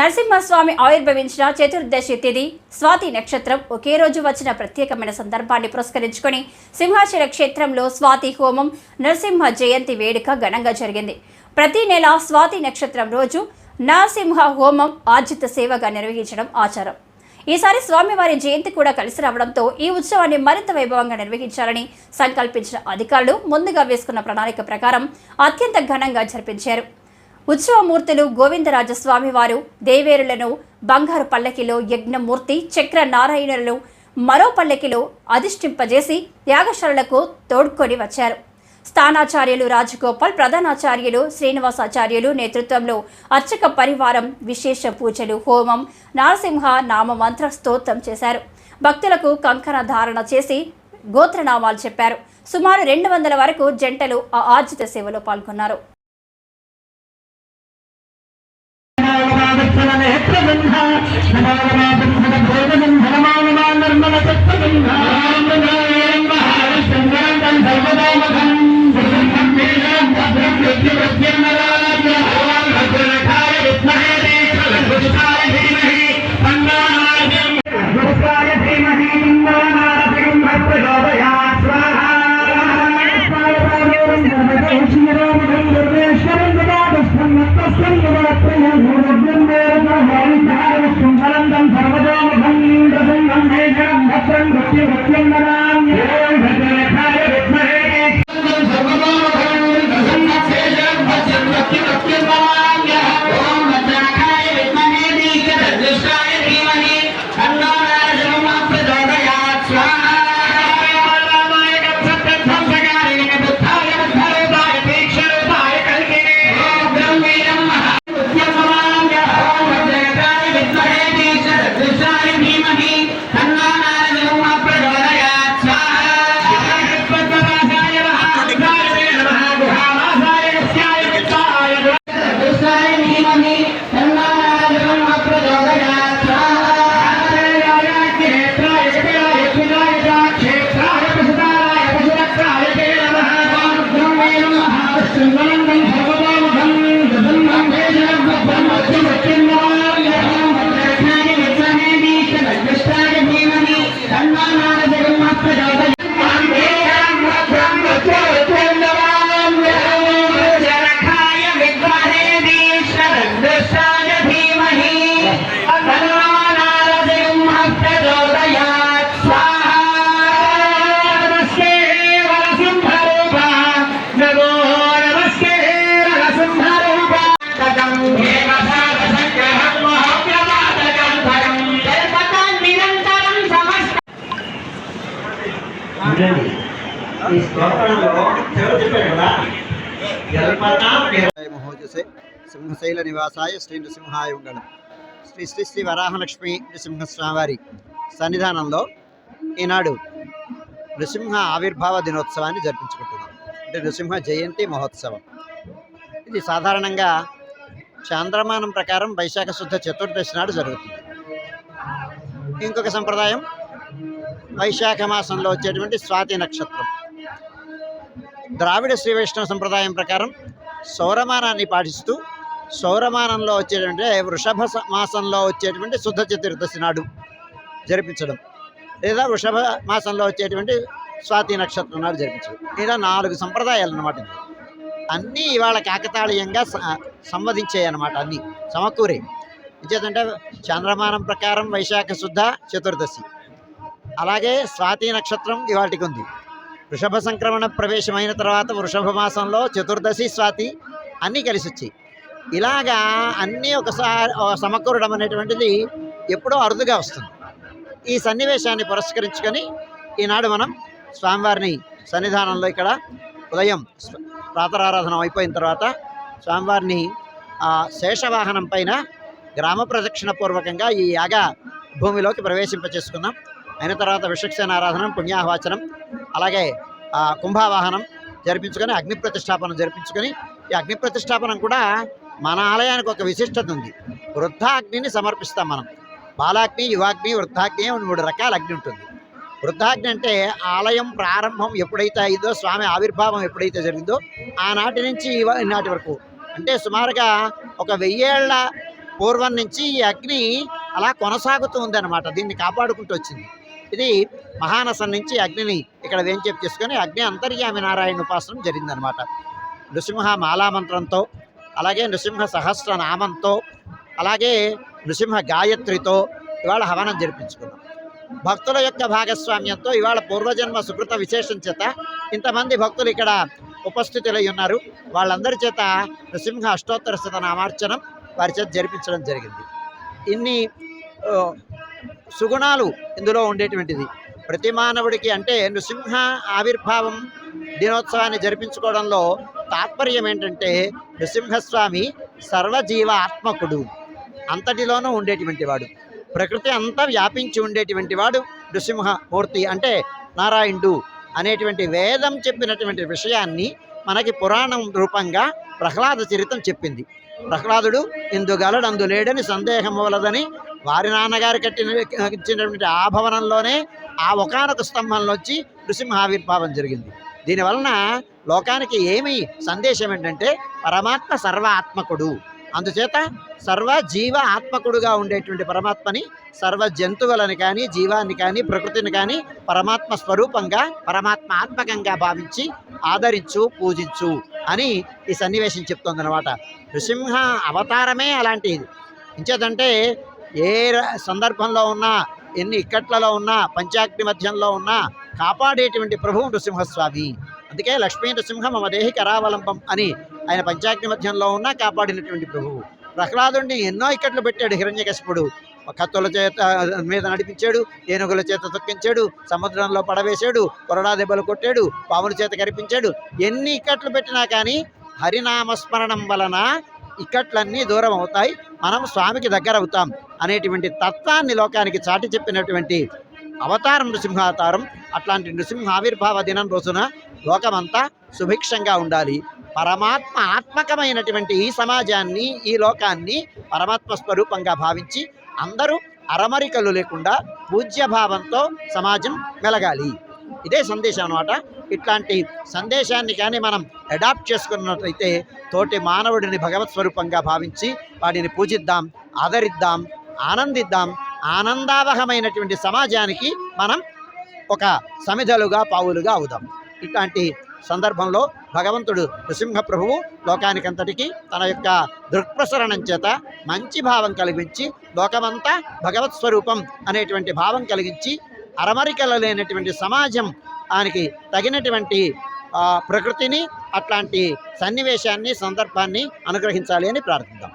నరసింహస్వామి ఆవిర్భవించిన చతుర్దశి తిథి స్వాతి నక్షత్రం ఒకే రోజు వచ్చిన ప్రత్యేకమైన సందర్భాన్ని పురస్కరించుకొని సింహాచల క్షేత్రంలో స్వాతి హోమం నరసింహ జయంతి వేడుక ఘనంగా జరిగింది. ప్రతి నెల స్వాతి నక్షత్రం రోజు నరసింహ హోమం ఆర్జిత సేవగా నిర్వహించడం ఆచారం. ఈసారి స్వామివారి జయంతి కూడా కలిసి రావడంతో ఈ ఉత్సవాన్ని మరింత వైభవంగా నిర్వహించాలని సంకల్పించిన అధికారులు ముందుగా వేసుకున్న ప్రణాళిక ప్రకారం అత్యంత ఘనంగా జరిపించారు. ఉత్సవమూర్తులు గోవిందరాజస్వామి వారు దేవేరులను బంగారు పల్లకిలో, యజ్ఞమూర్తి చక్ర నారాయణులను మరో పల్లకిలో అధిష్ఠింపజేసి యాగశాలకు తోడ్కొని వచ్చారు. స్థానాచార్యులు రాజగోపాల్, ప్రధానాచార్యులు శ్రీనివాసాచార్యులు నేతృత్వంలో అర్చక పరివారం విశేష పూజలు, హోమం, నరసింహ నామ మంత్ర స్తోత్రం చేశారు. భక్తులకు కంకణ ధారణ చేసి గోత్రనామాలు చెప్పారు. సుమారు 200 వరకు జంటలు ఆ ఆర్జిత సేవలో పాల్గొన్నారు. మహోజసే సింహశైల నివాసాయ శ్రీ నృసింహాయ మంగళం. శ్రీ శ్రీ శ్రీ వరాహలక్ష్మి నృసింహస్వామివారి సన్నిధానంలో ఈనాడు నృసింహ ఆవిర్భావ దినోత్సవాన్ని జరిపించుకుంటున్నాం. అంటే నృసింహ జయంతి మహోత్సవం. ఇది సాధారణంగా చాంద్రమానం ప్రకారం వైశాఖ శుద్ధ చతుర్దశి నాడు జరుగుతుంది. ఇంకొక సంప్రదాయం వైశాఖ మాసంలో వచ్చేటువంటి స్వాతి నక్షత్రం. ద్రావిడ శ్రీ వైష్ణవ సంప్రదాయం ప్రకారం సౌరమానాన్ని పాటిస్తూ సౌరమానంలో వచ్చేటువంటి వృషభ మాసంలో వచ్చేటువంటి శుద్ధ చతుర్దశి నాడు జరిపించడం, లేదా వృషభ మాసంలో వచ్చేటువంటి స్వాతి నక్షత్రం నాడు జరిపించడం. ఇలా 4 సంప్రదాయాలు అన్నమాట. అన్నీ ఇవాళ కాకతాళీయంగా సంవదించాయి అన్నమాట. అన్నీ సమకూరే. ఇంకేంటంటే చంద్రమానం ప్రకారం వైశాఖ శుద్ధ చతుర్దశి, అలాగే స్వాతి నక్షత్రం ఇవాటికి ఉంది. వృషభ సంక్రమణ ప్రవేశమైన తర్వాత వృషభ మాసంలో చతుర్దశి స్వాతి అన్నీ కలిసి వచ్చాయి. ఇలాగా అన్నీ ఒకసారి సమకూరడం అనేటువంటిది ఎప్పుడో అరుదుగా వస్తుంది. ఈ సన్నివేశాన్ని పురస్కరించుకొని ఈనాడు మనం స్వామివారిని సన్నిధానంలో ఇక్కడ ఉదయం ప్రాతరారాధన అయిపోయిన తర్వాత స్వామివారిని శేషవాహనం పైన గ్రామ ప్రదక్షిణ పూర్వకంగా ఈ యాగ భూమిలోకి ప్రవేశింపచేసుకున్నాం. అయిన తర్వాత విషక్సేన ఆరాధనం, పుణ్యాహవాచనం, అలాగే కుంభావాహనం జరిపించుకొని అగ్ని ప్రతిష్టాపనం జరిపించుకొని, ఈ అగ్ని ప్రతిష్టాపనం కూడా మన ఆలయానికి ఒక విశిష్టత ఉంది. వృద్ధాగ్నిని సమర్పిస్తాం మనం. బాలాగ్ని, యువాగ్ని, వృద్ధాగ్ని అని 3 రకాల అగ్ని ఉంటుంది. వృద్ధాగ్ని అంటే ఆలయం ప్రారంభం ఎప్పుడైతే అయిందో, స్వామి ఆవిర్భావం ఎప్పుడైతే జరిగిందో ఆనాటి నుంచి ఈనాటి వరకు, అంటే సుమారుగా ఒక 1000 ఏళ్ల పూర్వం నుంచి ఈ అగ్ని అలా కొనసాగుతూ ఉందన్నమాట. దీన్ని కాపాడుకుంటూ వచ్చింది. ఇది మహానసం నుంచి అగ్నిని ఇక్కడ వేంచేపు చేసుకొని అగ్ని అంతర్యామి నారాయణ ఉపాసనం జరిగిందనమాట. నృసింహ మాలామంత్రంతో, అలాగే నృసింహ సహస్ర నామంతో, అలాగే నృసింహ గాయత్రితో ఇవాళ హవనం జరిపించుకున్నాం. భక్తుల యొక్క భాగస్వామ్యంతో ఇవాళ పూర్వజన్మ సుకృత విశేషం చేత ఇంతమంది భక్తులు ఇక్కడ ఉపస్థితులై ఉన్నారు. వాళ్ళందరి చేత నృసింహ అష్టోత్తర శత నామార్చనం వారి చేత జరిపించడం జరిగింది. ఇన్ని సుగుణాలు ఇందులో ఉండేటువంటిది. ప్రతి మానవుడికి అంటే నృసింహ ఆవిర్భావం దినోత్సవాన్ని జరిపించుకోవడంలో తాత్పర్యం ఏంటంటే నృసింహస్వామి సర్వజీవ ఆత్మకుడు, అంతటిలోనూ ఉండేటువంటి వాడు, ప్రకృతి అంతా వ్యాపించి ఉండేటువంటి వాడు నృసింహమూర్తి అంటే నారాయణుడు అనేటువంటి వేదం చెప్పినటువంటి విషయాన్ని మనకి పురాణం రూపంగా ప్రహ్లాద చరిత్రం చెప్పింది. ప్రహ్లాదుడు ఇందుగలడు అందులేడని సందేహం వలదని వారి నాన్నగారు ఇచ్చినటువంటి ఆ భవనంలోనే ఆ ఒకానొక స్తంభంలోంచి నృసింహావిర్భావం జరిగింది. దీనివలన లోకానికి ఏమి సందేశం ఏంటంటే పరమాత్మ సర్వ ఆత్మకుడు, అందుచేత సర్వ జీవ ఆత్మకుడుగా ఉండేటువంటి పరమాత్మని సర్వ జంతువులని కానీ జీవాన్ని కానీ ప్రకృతిని కానీ పరమాత్మ స్వరూపంగా పరమాత్మ ఆత్మకంగా భావించి ఆదరించు పూజించు అని ఈ సన్నివేశం చెప్తుందన్నమాట. నృసింహ అవతారమే అలాంటిది. ఇంచేతంటే ఏ సందర్భంలో ఉన్నా, ఎన్ని ఇక్కట్లలో ఉన్నా, పంచాగ్ని మధ్యంలో ఉన్నా కాపాడేటువంటి ప్రభువు నృసింహస్వామి. అందుకే లక్ష్మీ నృసింహ మమ దేహి కరావలంబం అని ఆయన పంచాగ్ని మధ్యంలో ఉన్నా కాపాడినటువంటి ప్రభువు. ప్రహ్లాదుడిని ఎన్నో ఇక్కట్లు పెట్టాడు హిరణ్యకశిపుడు. కత్తుల చేత మీద నడిపించాడు, ఏనుగుల చేత తొక్కించాడు, సముద్రంలో పడవేశాడు, కొరడా దెబ్బలు కొట్టాడు, పాముల చేత కరిపించాడు. ఎన్ని ఇక్కట్లు పెట్టినా కానీ హరినామస్మరణం వలన ఇక్కట్లన్నీ దూరం అవుతాయి, మనం స్వామికి దగ్గర అవుతాం అనేటువంటి తత్వాన్ని లోకానికి చాటి చెప్పినటువంటి అవతారం నృసింహావతారం. అట్లాంటి నృసింహ ఆవిర్భావ దినం రోజున లోకమంతా సుభిక్షంగా ఉండాలి. పరమాత్మ ఆత్మకమైనటువంటి ఈ సమాజాన్ని, ఈ లోకాన్ని పరమాత్మ స్వరూపంగా భావించి అందరూ అరమరికలు లేకుండా పూజ్యభావంతో సమాజం మెలగాలి. ఇదే సందేశం అన్నమాట. ఇట్లాంటి సందేశాన్ని కానీ మనం అడాప్ట్ చేసుకున్నట్లయితే తోటి మానవుడిని భగవత్ స్వరూపంగా భావించి వాడిని పూజిద్దాం, ఆదరిద్దాం, ఆనందిద్దాం. ఆనందావహమైనటువంటి సమాజానికి మనం ఒక సమిధలుగా పావులుగా అవుదాం. ఇట్లాంటి సందర్భంలో భగవంతుడు నృసింహ ప్రభువు లోకానికంతటికీ తన యొక్క దృక్ప్రసరణం చేత మంచి భావం కలిగించి లోకమంతా భగవత్ స్వరూపం అనేటువంటి భావం కలిగించి అరమరికలు లేనటువంటి సమాజం దానికి తగినటువంటి ప్రకృతిని, అట్లాంటి సన్నివేశాన్ని, సందర్భాన్ని అనుగ్రహించాలి అని ప్రార్థిద్దాం.